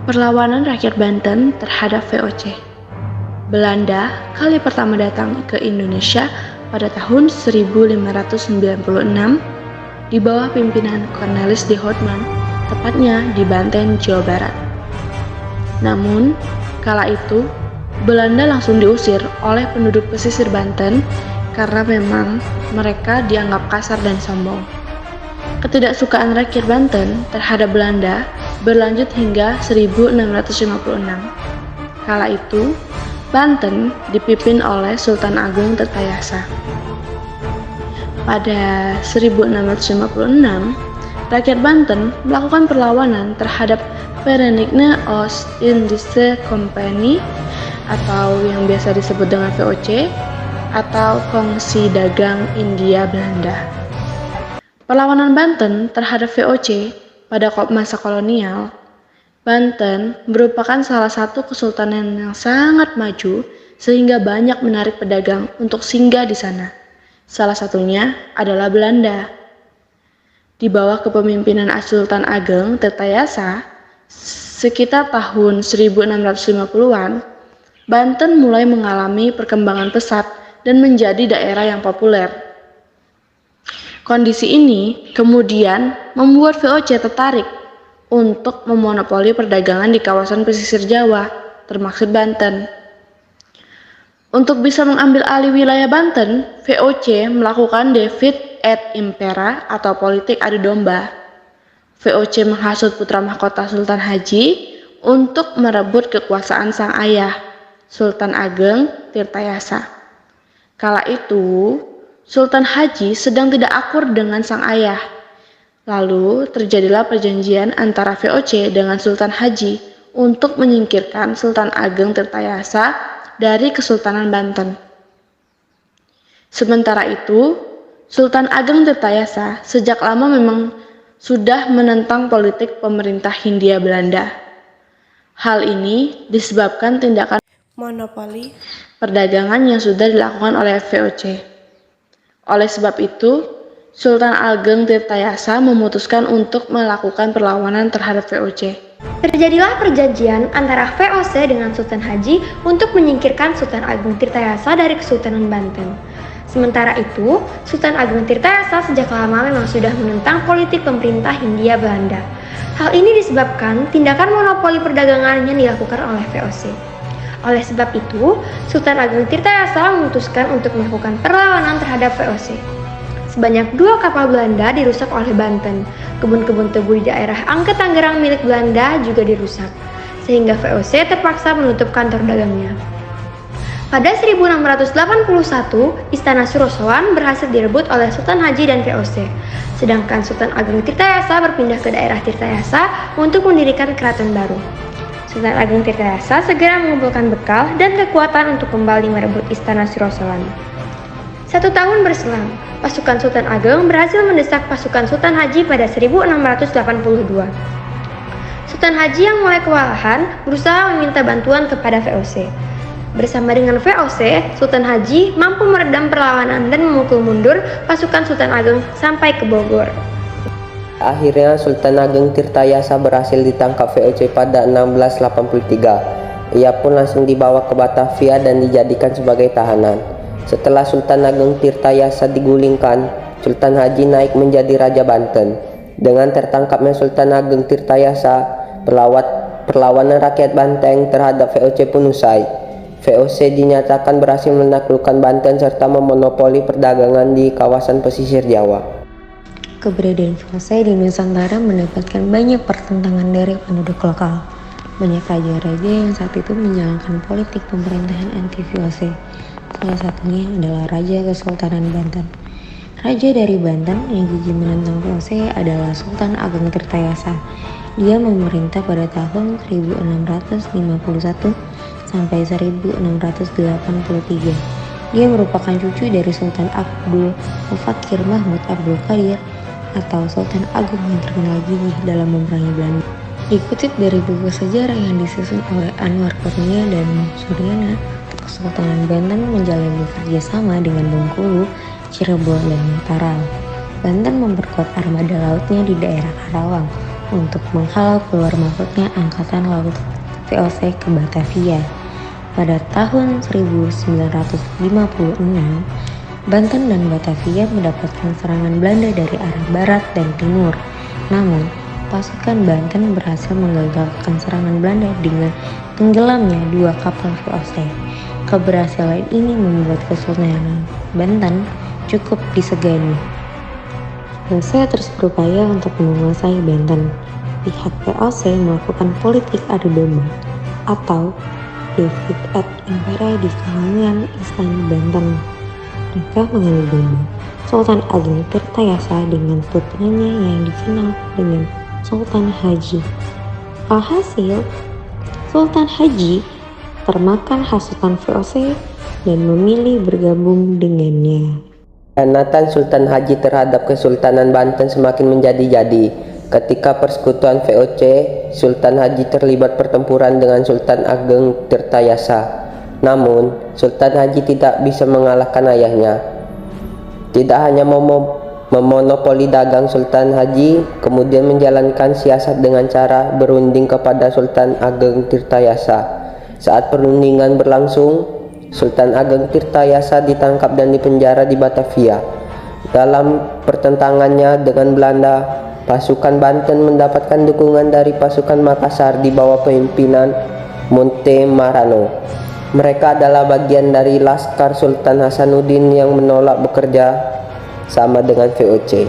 Perlawanan rakyat Banten terhadap VOC. Belanda kali pertama datang ke Indonesia pada tahun 1596 di bawah pimpinan Cornelis de Houtman, tepatnya di Banten, Jawa Barat. Namun, kala itu Belanda langsung diusir oleh penduduk pesisir Banten karena memang mereka dianggap kasar dan sombong. Ketidaksukaan rakyat Banten terhadap Belanda berlanjut hingga 1656. Kala itu, Banten dipimpin oleh Sultan Agung Tirtayasa. Pada 1656, rakyat Banten melakukan perlawanan terhadap Verenigde Oost-Indische Compagnie atau yang biasa disebut dengan VOC atau Kongsi Dagang India Belanda. Perlawanan Banten terhadap VOC pada masa kolonial, Banten merupakan salah satu kesultanan yang sangat maju sehingga banyak menarik pedagang untuk singgah di sana. Salah satunya adalah Belanda. Di bawah kepemimpinan Sultan Ageng Tirtayasa, sekitar tahun 1650-an, Banten mulai mengalami perkembangan pesat dan menjadi daerah yang populer. Kondisi ini kemudian membuat VOC tertarik untuk memonopoli perdagangan di kawasan pesisir Jawa, termasuk Banten. Untuk bisa mengambil alih wilayah Banten, VOC melakukan Divide et Impera atau politik adu domba. VOC menghasut putra mahkota Sultan Haji untuk merebut kekuasaan sang ayah, Sultan Ageng Tirtayasa. Kala itu, Sultan Haji sedang tidak akur dengan sang ayah. Lalu terjadilah perjanjian antara VOC dengan Sultan Haji untuk menyingkirkan Sultan Ageng Tirtayasa dari Kesultanan Banten. Sementara itu, Sultan Ageng Tirtayasa sejak lama memang sudah menentang politik pemerintah Hindia Belanda. Hal ini disebabkan tindakan monopoli perdagangan yang sudah dilakukan oleh VOC. Oleh sebab itu, Sultan Ageng Tirtayasa memutuskan untuk melakukan perlawanan terhadap VOC. Terjadilah perjanjian antara VOC dengan Sultan Haji untuk menyingkirkan Sultan Ageng Tirtayasa dari Kesultanan Banten. Sementara itu, Sultan Ageng Tirtayasa sejak lama memang sudah menentang politik pemerintah Hindia Belanda. Hal ini disebabkan tindakan monopoli perdagangan yang dilakukan oleh VOC. Oleh sebab itu, Sultan Ageng Tirtayasa memutuskan untuk melakukan perlawanan terhadap VOC. Sebanyak 2 kapal Belanda dirusak oleh Banten. Kebun-kebun tebu di daerah Angke Tangerang milik Belanda juga dirusak, sehingga VOC terpaksa menutup kantor dagangnya. Pada 1681, Istana Surosoan berhasil direbut oleh Sultan Haji dan VOC. Sedangkan Sultan Ageng Tirtayasa berpindah ke daerah Tirtayasa untuk mendirikan keraton baru. Sultan Ageng Tirtayasa segera mengumpulkan bekal dan kekuatan untuk kembali merebut Istana Surosoan. 1 tahun berselang, pasukan Sultan Ageng berhasil mendesak pasukan Sultan Haji pada 1682. Sultan Haji yang mulai kewalahan berusaha meminta bantuan kepada VOC. Bersama dengan VOC, Sultan Haji mampu meredam perlawanan dan memukul mundur pasukan Sultan Ageng sampai ke Bogor. Akhirnya Sultan Ageng Tirtayasa berhasil ditangkap VOC pada 1683. Ia pun langsung dibawa ke Batavia dan dijadikan sebagai tahanan. Setelah Sultan Ageng Tirtayasa digulingkan, Sultan Haji naik menjadi Raja Banten. Dengan tertangkapnya Sultan Ageng Tirtayasa, perlawanan rakyat Banten terhadap VOC pun usai. VOC dinyatakan berhasil menaklukkan Banten serta memonopoli perdagangan di kawasan pesisir Jawa. Keberadaan VOC di Nusantara mendapatkan banyak pertentangan dari penduduk lokal. Banyak raja-raja yang saat itu menjalankan politik pemerintahan anti-VOC. Salah satunya adalah Raja Kesultanan Banten. Raja dari Banten yang gigih menentang VOC adalah Sultan Ageng Tirtayasa. Dia memerintah pada tahun 1651 sampai 1683. Dia merupakan cucu dari Sultan Abdul Mufakir Mahmud Abdul Qadir atau Sultan Agung yang terkenal gigih dalam memerangi Belanda. Dikutip dari buku sejarah yang disusun oleh Anwar Kurnia dan Suryana, Kesultanan Banten menjalani kerjasama dengan Bengkulu, Cirebon, dan Mataram. Banten memperkuat armada lautnya di daerah Karawang untuk menghalau keluar masuknya Angkatan Laut VOC ke Batavia. Pada tahun 1956, Banten dan Batavia mendapatkan serangan Belanda dari arah barat dan timur. Namun, pasukan Banten berhasil menggagalkan serangan Belanda dengan tenggelamnya 2 kapal VOC. Keberhasilan ini membuat Kesultanan Banten cukup disegani. VOC terus berupaya untuk menguasai Banten. Pihak VOC melakukan politik adu domba atau Divide et Impera di kalangan istana Banten. Mereka mengadu domba Sultan Ageng Tirtayasa dengan putranya yang dikenal dengan Sultan Haji. Alhasil, Sultan Haji termakan hasutan VOC dan memilih bergabung dengannya. Khianatan Sultan Haji terhadap Kesultanan Banten semakin menjadi-jadi. Ketika persekutuan VOC, Sultan Haji terlibat pertempuran dengan Sultan Ageng Tirtayasa. Namun, Sultan Haji tidak bisa mengalahkan ayahnya. Tidak hanya memonopoli dagang, Sultan Haji kemudian menjalankan siasat dengan cara berunding kepada Sultan Ageng Tirtayasa. Saat perundingan berlangsung, Sultan Ageng Tirtayasa ditangkap dan dipenjara di Batavia. Dalam pertentangannya dengan Belanda, pasukan Banten mendapatkan dukungan dari pasukan Makassar di bawah pimpinan Monte Marano. Mereka adalah bagian dari Laskar Sultan Hasanuddin yang menolak bekerja sama dengan VOC.